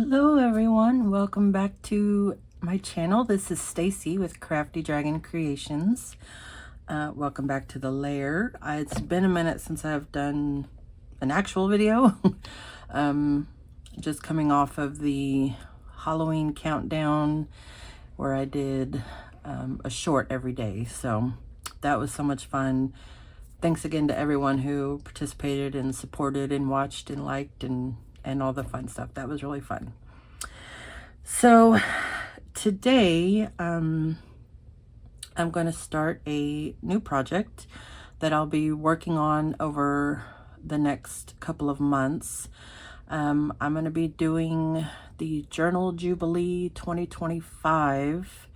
Hello everyone, welcome back to my channel. This is Stacy with Crafty Dragon Creations. Welcome back to the lair. It's been a minute since I've done an actual video. Just coming off of the Halloween countdown where I did a short every day. So that was so much fun. Thanks again to everyone who participated and supported and watched and liked and all the fun stuff. That was really fun. So today I'm going to start a new project that I'll be working on over the next couple of months. I'm going to be doing the Journal Jubilee 2025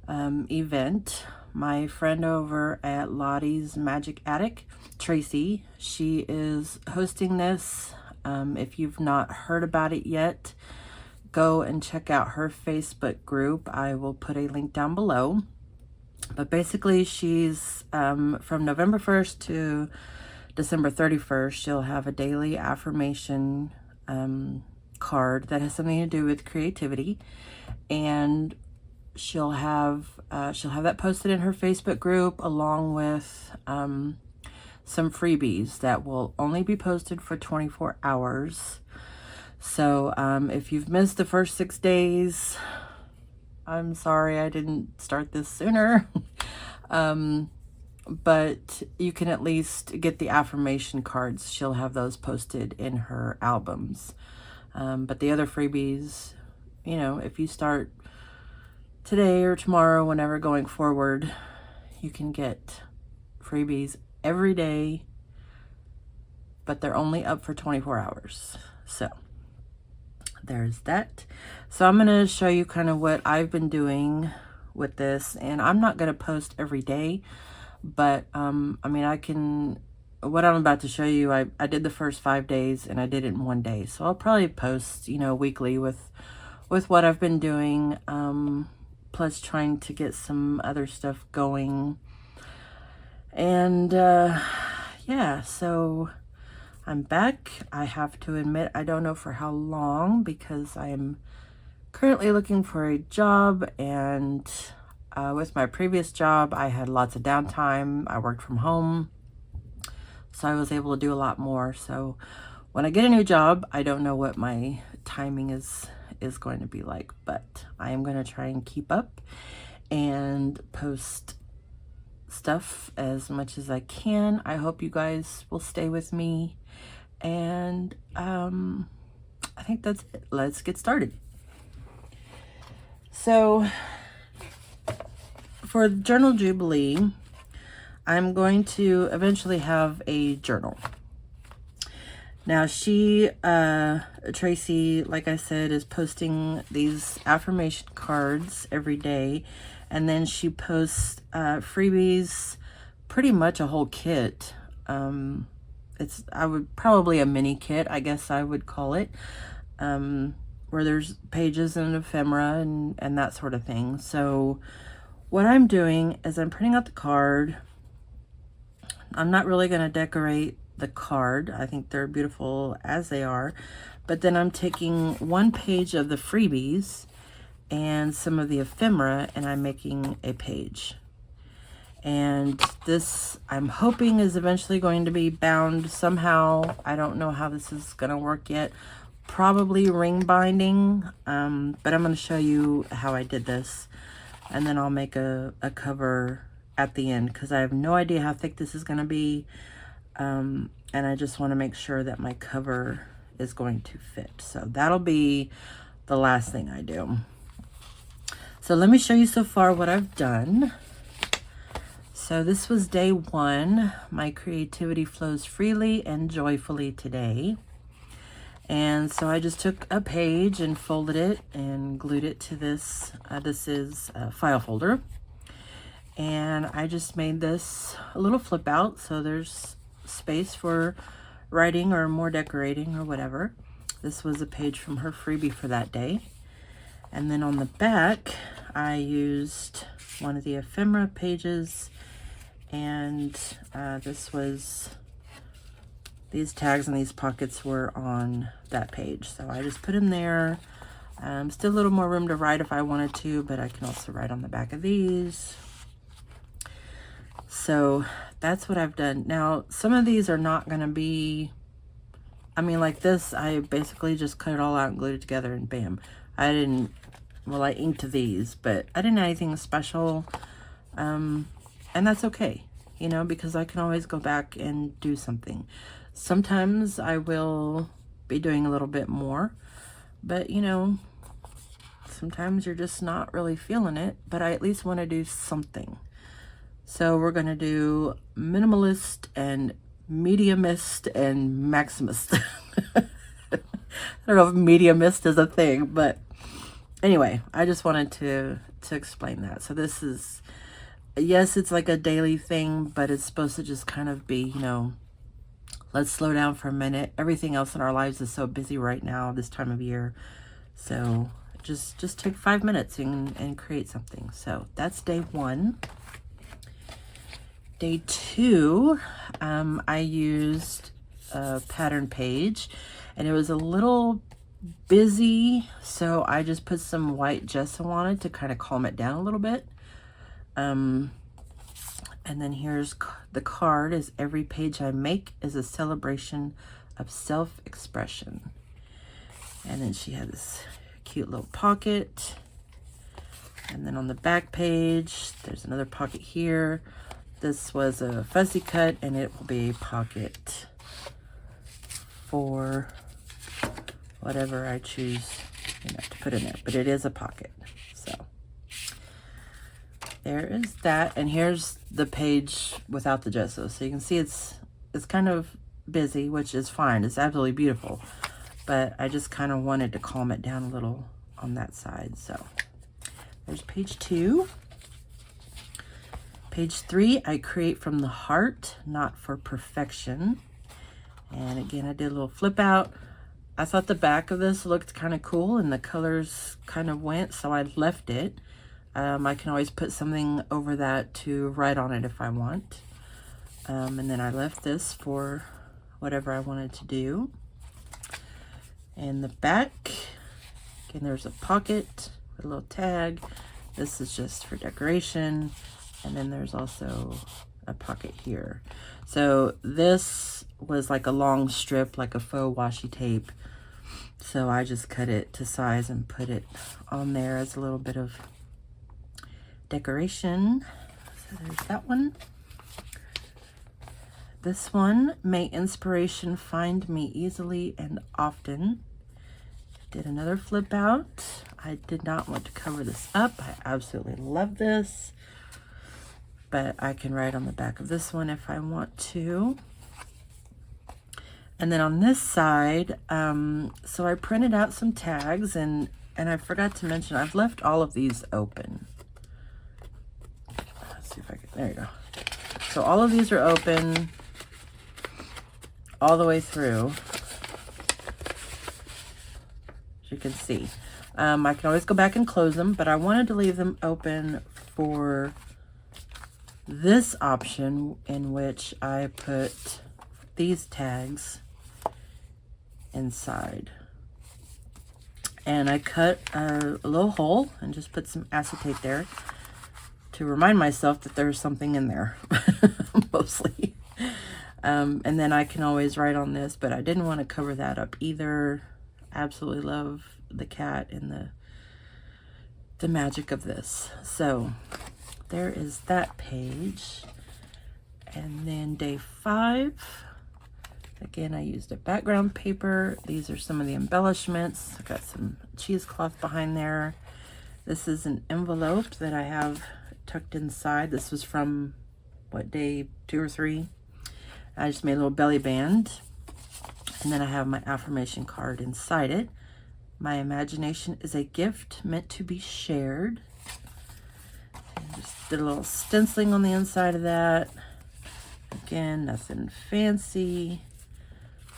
event. My friend over at Lottie's Magic Attic, Tracy, she is hosting this. If you've not heard about it yet, go and check out her Facebook group. I will put a link down below. But basically, she's from November 1st to December 31st, she'll have a daily affirmation card that has something to do with creativity, and she'll have that posted in her Facebook group along with some freebies that will only be posted for 24 hours. So if you've missed the first 6 days, I'm sorry I didn't start this sooner. But you can at least get the affirmation cards. She'll have those posted in her albums. But the other freebies, you know, if you start today or tomorrow, whenever going forward, you can get freebies every day, but they're only up for 24 hours. So there's that. So I'm going to show you kind of what I've been doing with this, and I'm not going to post every day, but I mean, what I'm about to show you, I did the first 5 days and I did it in 1 day. So I'll probably post, you know, weekly with what I've been doing, plus trying to get some other stuff going. And yeah, so I'm back. I have to admit, I don't know for how long, because I am currently looking for a job, and with my previous job, I had lots of downtime. I worked from home, so I was able to do a lot more. So when I get a new job, I don't know what my timing is going to be like, but I am going to try and keep up and post stuff as much as I can. I hope you guys will stay with me, and I think that's it. Let's get started. So for Journal Jubilee, I'm going to eventually have a journal. Now Tracy, like I said, is posting these affirmation cards every day, and then she posts freebies, pretty much a whole kit. It's probably a mini kit, I guess I would call it, where there's pages and ephemera and that sort of thing. So what I'm doing is I'm printing out the card. I'm not really going to decorate the card. I think they're beautiful as they are. But then I'm taking 1 page of the freebies and some of the ephemera, and I'm making a page. And this, I'm hoping, is eventually going to be bound somehow. I don't know how this is going to work yet. Probably ring binding, but I'm going to show you how I did this. And then I'll make a cover at the end, because I have no idea how thick this is going to be. And I just want to make sure that my cover is going to fit. So that'll be the last thing I do. So let me show you so far what I've done. So this was day 1. My creativity flows freely and joyfully today. And so I just took a page and folded it and glued it to this. This is a file folder. And I just made this a little flip out, so there's space for writing or more decorating or whatever. This was a page from her freebie for that day. And then on the back, I used one of the ephemera pages, and this was these tags and these pockets were on that page. So I just put them there. Still a little more room to write if I wanted to, but I can also write on the back of these. So that's what I've done. Now, some of these are not going to be, I mean, like this, I basically just cut it all out and glued it together and bam. I didn't, well, I inked these, but I didn't have anything special. And that's okay, you know, because I can always go back and do something. Sometimes I will be doing a little bit more, but you know, sometimes you're just not really feeling it, but I at least want to do something. So we're going to do minimalist and mediumist and maximist. I don't know if mediumist is a thing, but anyway, I just wanted to explain that. So this is, yes, it's like a daily thing, but it's supposed to just kind of be, you know, let's slow down for a minute. Everything else in our lives is so busy right now, this time of year. So just take 5 minutes and create something. So that's day 1. Day 2, I used a pattern page, and it was a little busy, so I just put some white gesso on it to kind of calm it down a little bit. And then here's the card. Is every page I make is a celebration of self-expression. And then she has this cute little pocket. And then on the back page, there's another pocket here. This was a fussy cut, and it will be a pocket for whatever I choose, you know, to put in there. But it is a pocket. So there is that. And here's the page without the gesso. So you can see it's kind of busy, which is fine. It's absolutely beautiful. But I just kind of wanted to calm it down a little on that side. So there's page 2. Page 3, I create from the heart, not for perfection. And again, I did a little flip out. I thought the back of this looked kind of cool and the colors kind of went, so I left it. I can always put something over that to write on it if I want. And then I left this for whatever I wanted to do. And the back, again, there's a pocket with a little tag. This is just for decoration. And then there's also a pocket here. So this was like a long strip, like a faux washi tape. So I just cut it to size and put it on there as a little bit of decoration. So there's that one. This one, may inspiration find me easily and often. Did another flip out. I did not want to cover this up. I absolutely love this. But I can write on the back of this one if I want to. And then on this side, so I printed out some tags, and I forgot to mention, I've left all of these open. Let's see if I can, there you go. So all of these are open all the way through, as you can see. I can always go back and close them, but I wanted to leave them open for this option, in which I put these tags inside. And I cut a little hole and just put some acetate there to remind myself that there's something in there, mostly. And then I can always write on this, but I didn't want to cover that up either. Absolutely love the cat and the magic of this. So there is that page. And then day 5, again, I used a background paper. These are some of the embellishments. I've got some cheesecloth behind there. This is an envelope that I have tucked inside. This was from, what, day 2 or 3? I just made a little belly band. And then I have my affirmation card inside it. My imagination is a gift meant to be shared. And just did a little stenciling on the inside of that. Again, nothing fancy,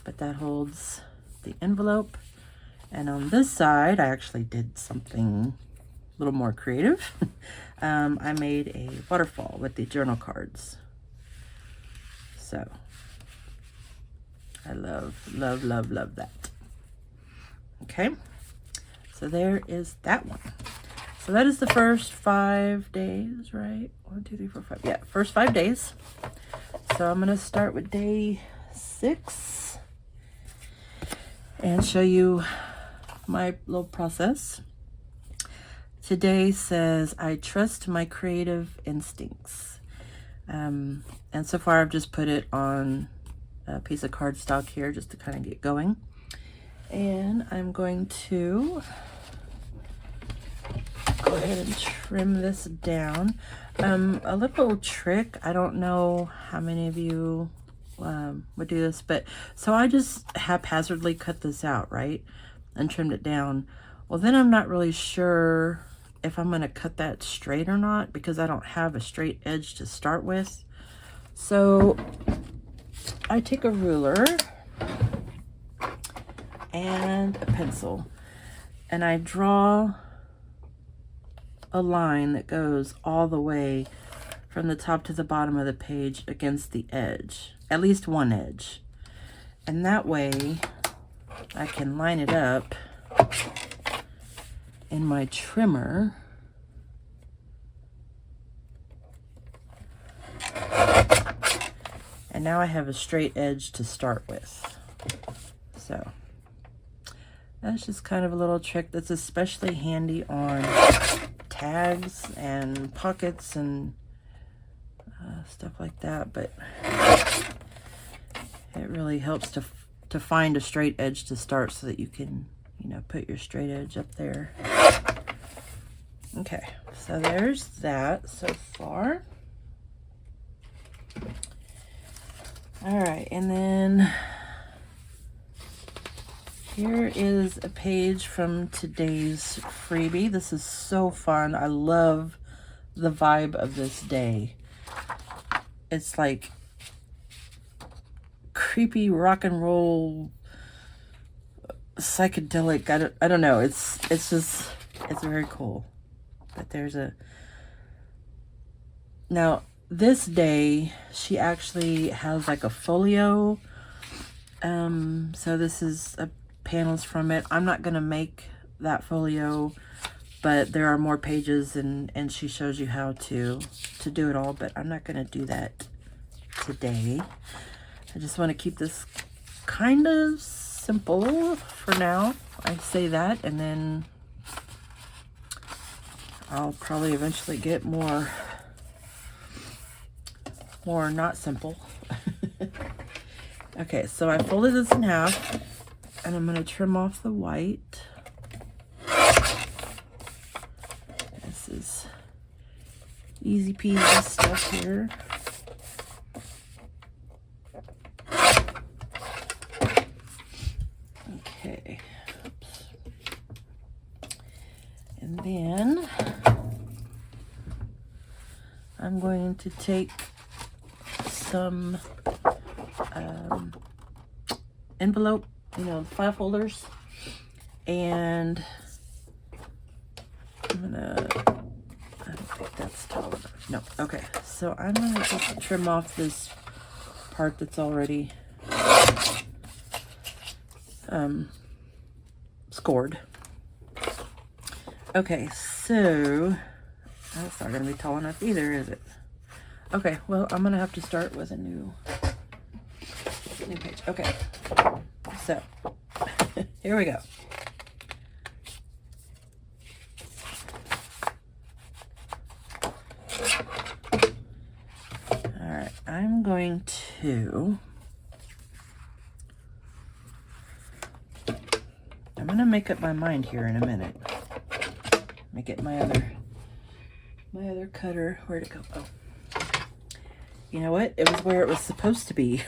but that holds the envelope. And on this side, I actually did something a little more creative. I made a waterfall with the journal cards. So I love, love, love, love that. Okay, so there is that one. So that is the first 5 days, right? 1, 2, 3, 4, 5. Yeah, first 5 days. So I'm gonna start with day 6 and show you my little process. Today says, I trust my creative instincts. And so far I've just put it on a piece of cardstock here just to kind of get going. And I'm going to go ahead and trim this down. A little trick, I don't know how many of you would do this, but so I just haphazardly cut this out, right? And trimmed it down. Well, then I'm not really sure if I'm going to cut that straight or not, because I don't have a straight edge to start with. So I take a ruler and a pencil and I draw a line that goes all the way from the top to the bottom of the page against the edge, at least one edge. And that way I can line it up in my trimmer and now I have a straight edge to start with. So that's just kind of a little trick that's especially handy on tags and pockets and stuff like that, but it really helps to find a straight edge to start so that you can, you know, put your straight edge up there. Okay, so there's that so far. All right, and then here is a page from today's freebie. This is so fun. I love the vibe of this day. It's like creepy rock and roll, psychedelic. I don't know. It's very cool. But there's a, now this day she actually has like a folio. So this is panels from it. I'm not gonna make that folio, but there are more pages and she shows you how to do it all, but I'm not gonna do that today. I just want to keep this kind of simple for now. I say that, and then I'll probably eventually get more not simple. Okay, so I folded this in half and I'm going to trim off the white. This is easy peasy stuff here. Okay. Oops. And then I'm going to take some envelope, you know, file folders, and I don't think that's tall enough. No, okay. So I'm gonna just trim off this part that's already scored. Okay, so that's not gonna be tall enough either, is it? Okay, well, I'm gonna have to start with a new page. Okay, so here we go. All right, I'm going to make up my mind here in a minute. Let me get my other cutter. Where'd it go? Oh. You know what? It was where it was supposed to be.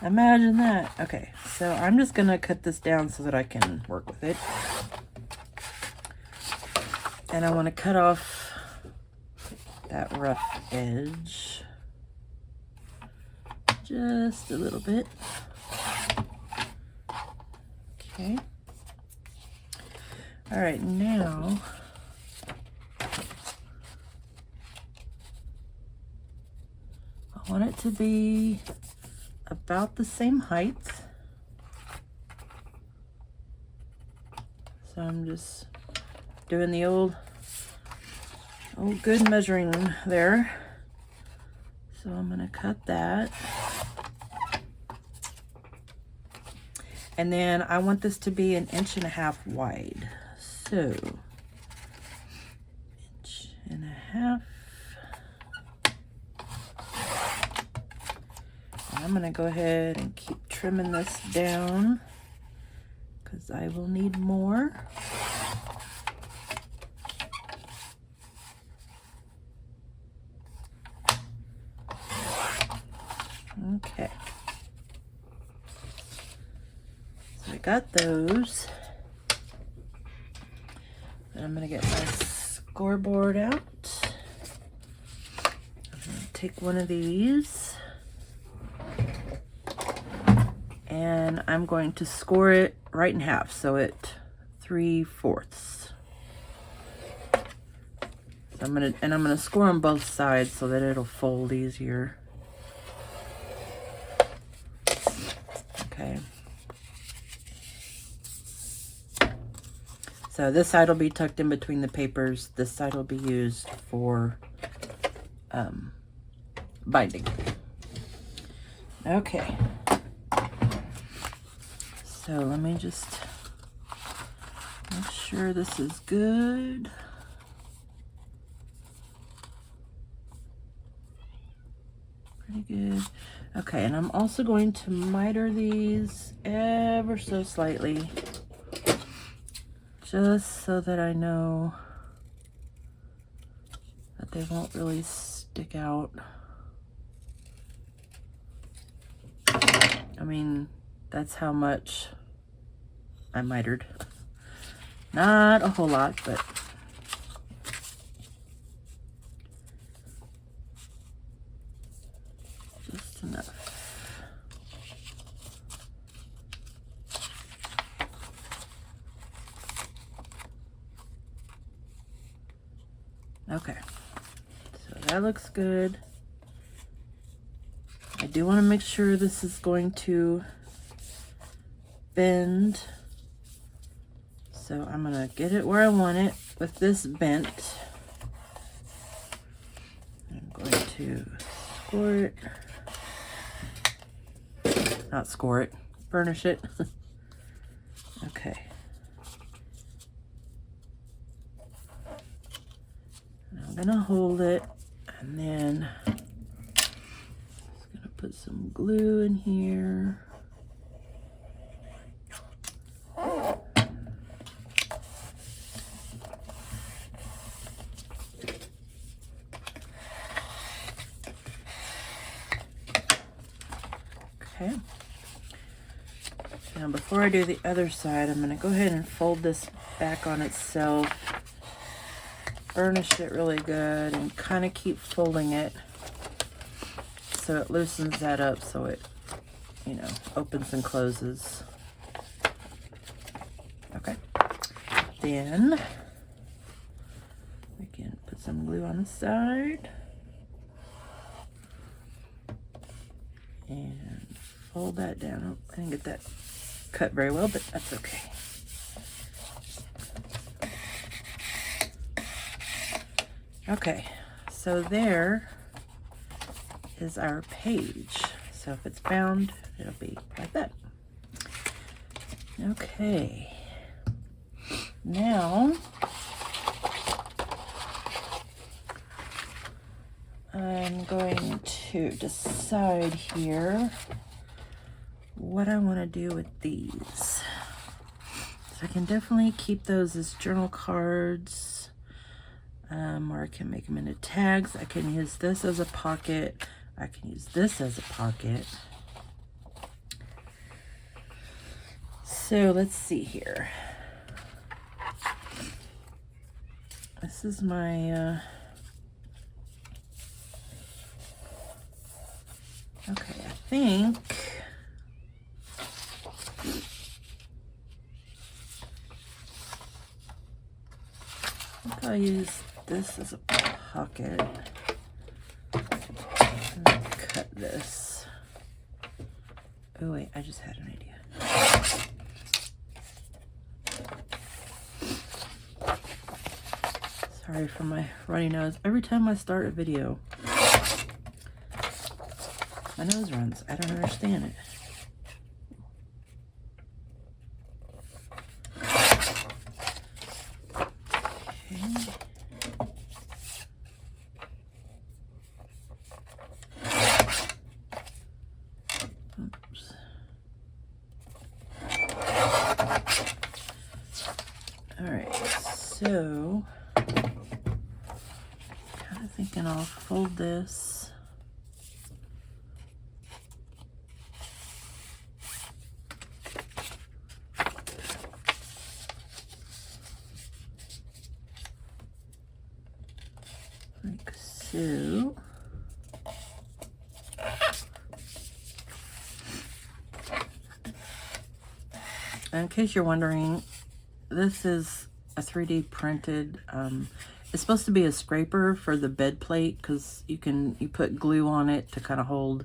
Imagine that. Okay, so I'm just gonna cut this down so that I can work with it. And I want to cut off that rough edge just a little bit. Okay. All right, now I want it to be about the same height. So I'm just doing the old good measuring there. So I'm gonna cut that. And then I want this to be 1.5 inches wide. So 1.5 inches. And I'm gonna go ahead and keep trimming this down because I will need more. Okay. So I got those. And I'm gonna get my scoreboard out. I'm gonna take one of these and I'm going to score it right in half, so at 3/4. So I'm gonna score on both sides so that it'll fold easier. Okay. So this side will be tucked in between the papers. This side will be used for binding. Okay. So let me just make sure this is good. Pretty good. Okay, and I'm also going to miter these ever so slightly, just so that I know that they won't really stick out. I mean, that's how much I mitered. Not a whole lot, but just enough. Okay, so that looks good. I do want to make sure this is going to bend. So I'm going to get it where I want it with this bent. I'm going to score it. Not score it, burnish it. Okay. I'm going to hold it and then just going to put some glue in here. Okay. Now before I do the other side, I'm going to go ahead and fold this back on itself. Burnish it really good and kind of keep folding it so it loosens that up so it, you know, opens and closes. Okay. Then, again, put some glue on the side. And fold that down. Oh, I didn't get that cut very well, but that's okay. Okay, so there is our page. So if it's bound, it'll be like that. Okay, now I'm going to decide here what I want to do with these. So I can definitely keep those as journal cards. Or I can make them into tags. I can use this as a pocket. I can use this as a pocket. So let's see here. This is my, okay, I think I'll use this as a pocket and cut this. Oh wait, I just had an idea. Sorry for my runny nose. Every time I start a video, my nose runs. I don't understand it. Oops. All right, so kind of thinking I'll fold this. Like so. In case you're wondering, this is a 3D printed, it's supposed to be a scraper for the bed plate because you put glue on it to kind of hold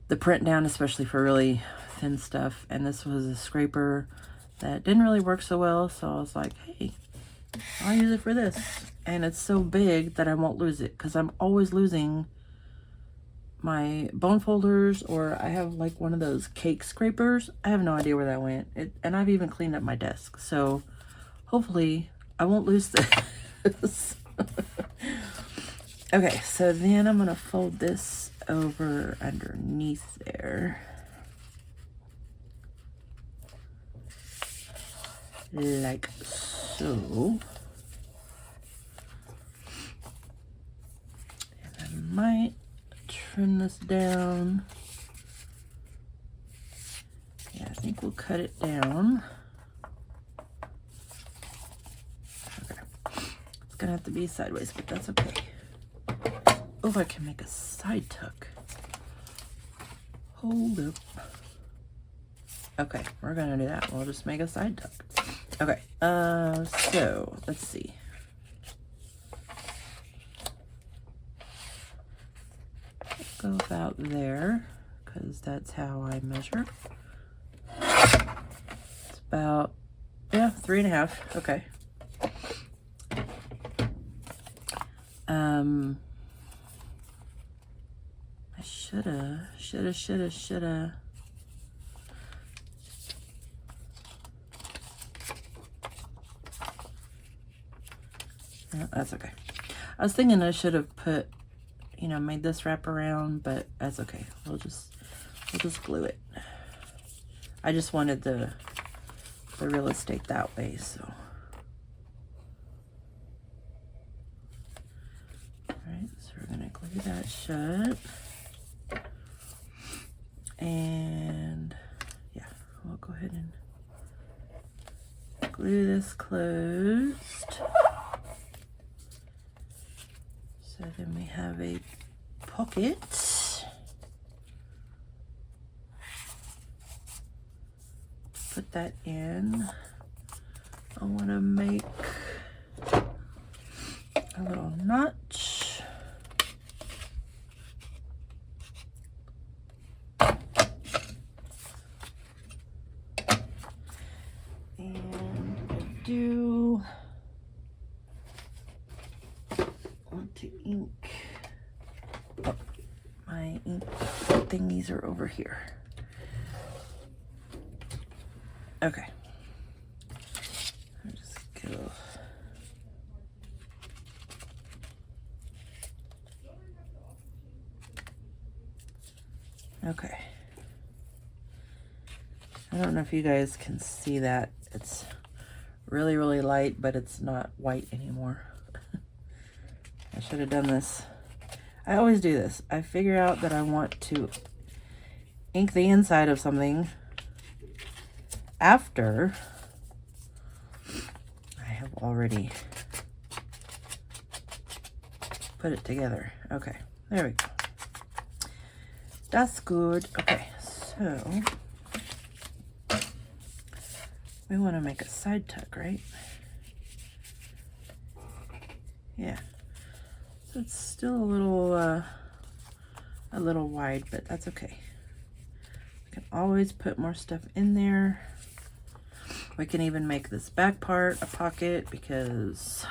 the print down, especially for really thin stuff. And this was a scraper that didn't really work so well, so I was like, hey, I'll use it for this. And it's so big that I won't lose it because I'm always losing my bone folders, or I have like one of those cake scrapers. I have no idea where that went. And I've even cleaned up my desk, so hopefully I won't lose this. Okay, so then I'm gonna fold this over underneath there. Like so. And I might trim this down. Yeah, I think we'll cut it down. Okay. It's gonna have to be sideways, but that's okay. Oh, I can make a side tuck. Hold up. Okay, we're gonna do that. We'll just make a side tuck. Okay, so let's see. Go about there, because that's how I measure. It's about, yeah, 3.5. Okay. I shoulda. No, that's okay. I was thinking I should have put, made this wrap around, but that's okay. We'll just glue it. I just wanted the real estate that way, so. All right, so we're gonna glue that shut. And yeah, we'll go ahead and glue this closed. So then we have a pocket. Put that in. I want to make a little notch. And I do want to ink. Oh, my ink thingies are over here. Okay. I'll just go. Okay. I don't know if you guys can see that. It's really, really light, but it's not white anymore. I should have done this. I always do this. I figure out that I want to ink the inside of something after I have already put it together. Okay, there we go. That's good. Okay, so we want to make a side tuck, right? Yeah. So it's still a little wide, but that's okay. Can always put more stuff in there. We can even make this back part a pocket because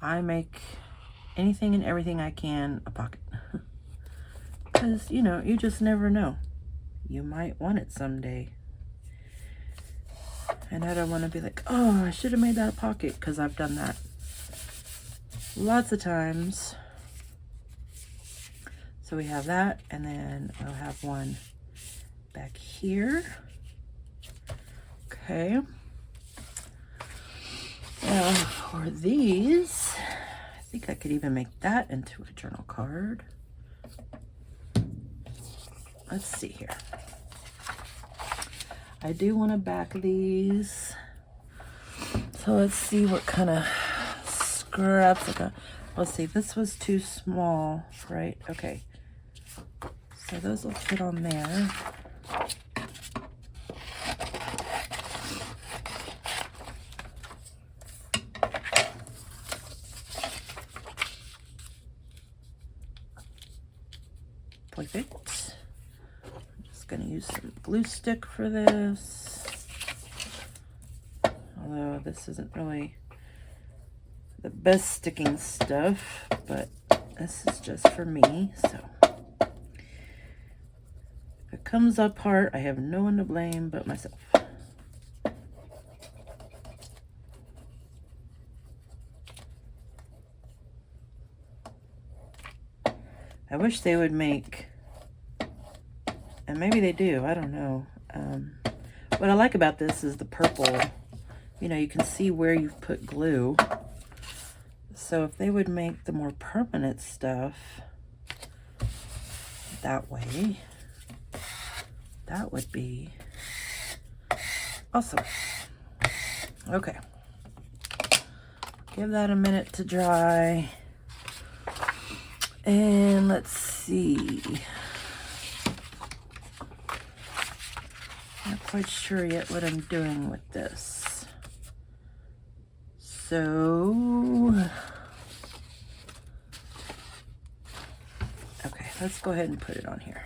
I make anything and everything I can a pocket. Because, you know, you just never know. You might want it someday. And I don't want to be like, oh, I should have made that a pocket, because I've done that lots of times. So we have that, and then I'll have one back here. Okay. Now for these, I think I could even make that into a journal card. Let's see here. I do want to back these. So let's see what kind of scraps I got. Let's see, this was too small, right? Okay. So those will fit on there. Perfect. I'm just going to use some glue stick for this. Although this isn't really the best sticking stuff, but this is just for me, so if it comes apart, I have no one to blame but myself. I wish they would make, and maybe they do, I don't know. What I like about this is the purple, you know, you can see where you've put glue. So if they would make the more permanent stuff that way, that would be awesome. Okay. Give that a minute to dry. And let's see. Not quite sure yet what I'm doing with this. So, okay, let's go ahead and put it on here.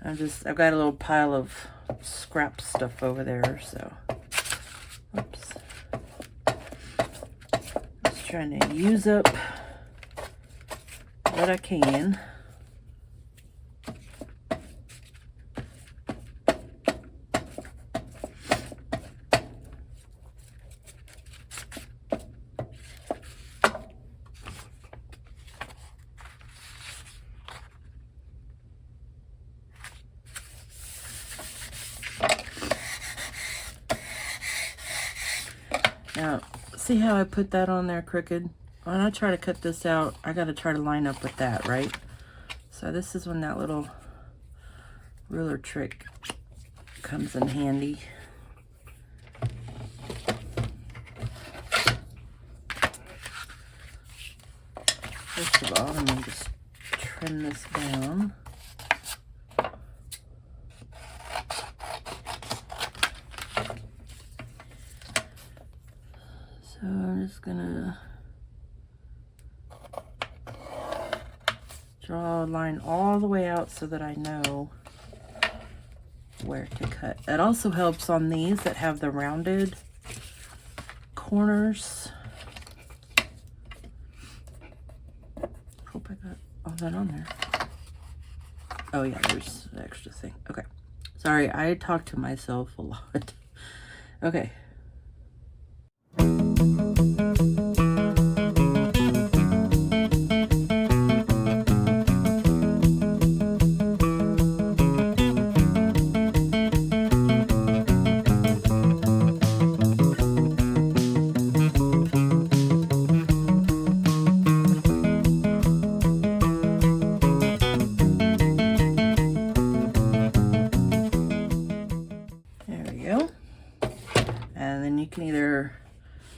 I've got a little pile of scrap stuff over there, so, oops. Just trying to use up what I can. Now, see how I put that on there crooked? When I try to cut this out, I got to try to line up with that, right? So this is when that little ruler trick comes in handy. First of all, I'm going to just trim this down. So I'm just going to draw a line all the way out so that I know where to cut. It also helps on these that have the rounded corners. Hope I got all that on there. Oh yeah, there's an extra thing. Okay. Sorry, I talk to myself a lot. Okay.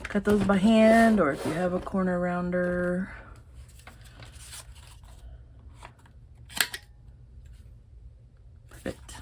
Cut those by hand, or if you have a corner rounder. Perfect.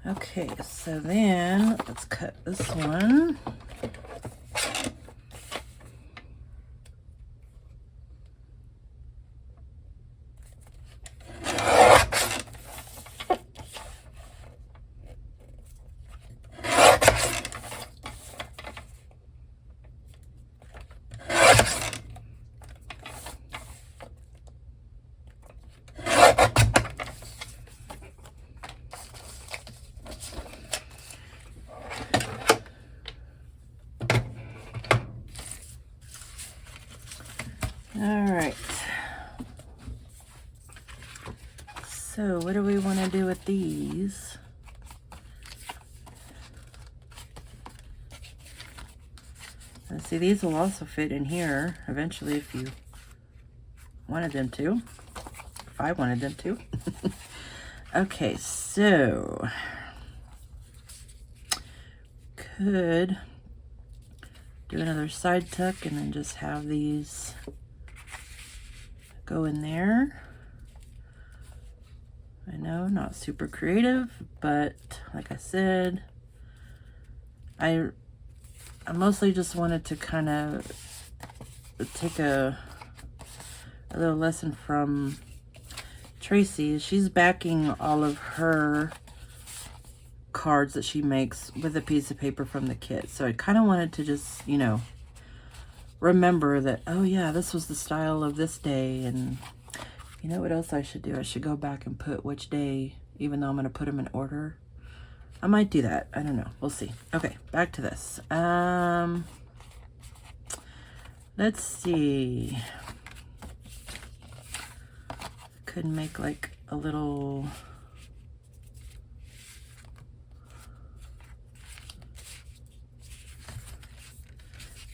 Okay, so then let's cut this one. All right. So what do we want to do with these? Let's see, these will also fit in here eventually if you wanted them to. If I wanted them to. Okay, so could do another side tuck and then just have these go in there. I know, not super creative, but like I said, I mostly just wanted to kind of take a little lesson from Tracy. She's backing all of her cards that she makes with a piece of paper from the kit. So I kind of wanted to just, you know, remember that, oh yeah, this was the style of this day. And you know what else I should do? I should go back and put which day, even though I'm going to put them in order. I might do that. I don't know. We'll see. Okay, back to this. Let's see. Could make like a little...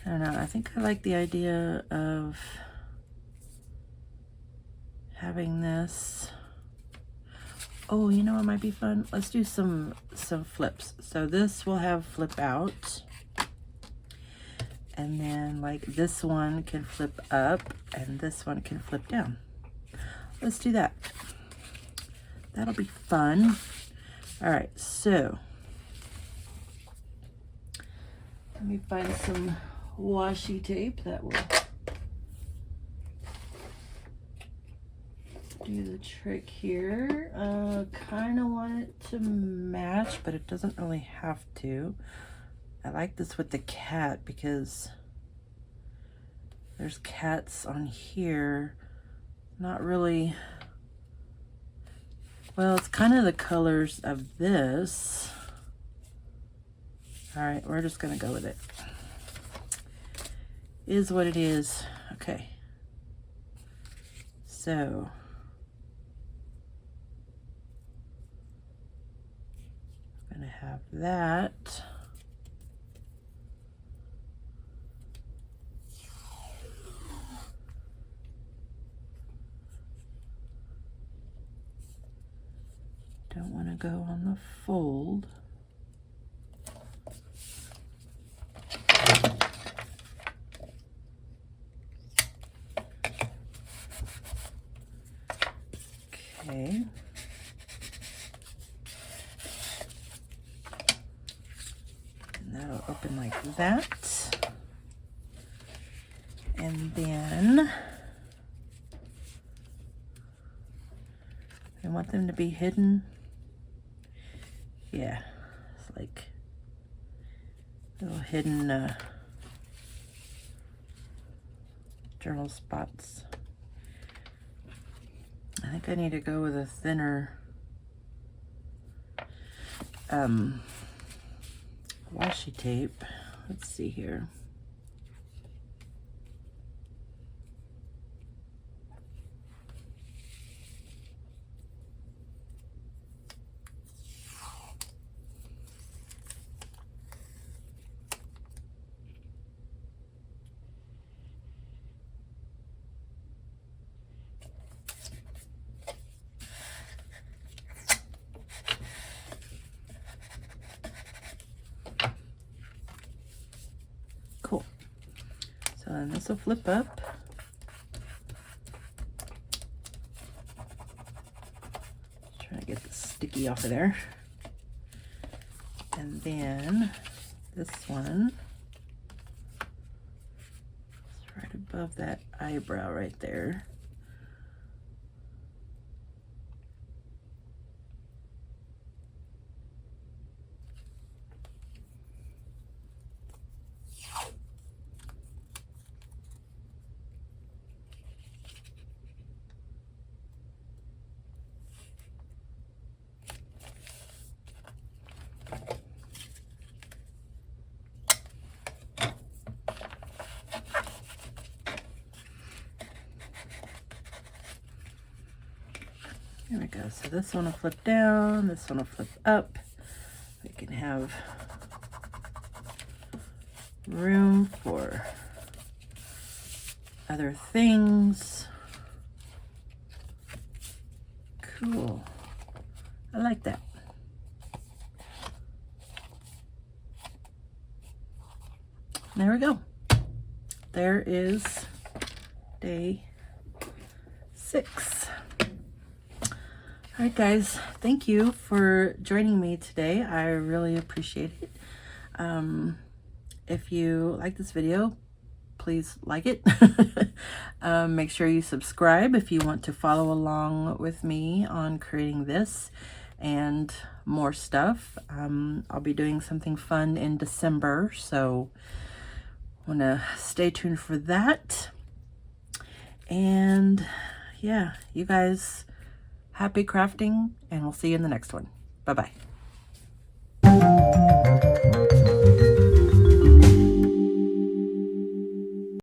I don't know. I think I like the idea of having this. Oh, you know what might be fun? Let's do some flips. So this will have flip out. And then like this one can flip up and this one can flip down. Let's do that. That'll be fun. All right, so let me find some washi tape that will do the trick here. Kind of want it to match, but it doesn't really have to. I like this with the cat because there's cats on here. Not really. Well, it's kind of the colors of this. All right, we're just gonna go with it. Is what it is. Okay. So I'm gonna have that. Don't want to go on the fold. Okay. And that'll open like that. And then I want them to be hidden. Yeah, it's like little hidden journal spots. I think I need to go with a thinner washi tape. Let's see here. Cool. So then this will flip up. Try to get the sticky off of there. And then this one is right above that eyebrow right there. There we go. So this one will flip down, this one will flip up. We can have room for other things. Cool. I like that. There we go. There is day 6. All right, guys, thank you for joining me today. I really appreciate it. If you like this video, please like it. Make sure you subscribe if you want to follow along with me on creating this and more stuff. I'll be doing something fun in December, so want to stay tuned for that. And yeah, you guys, happy crafting, and we'll see you in the next one. Bye-bye.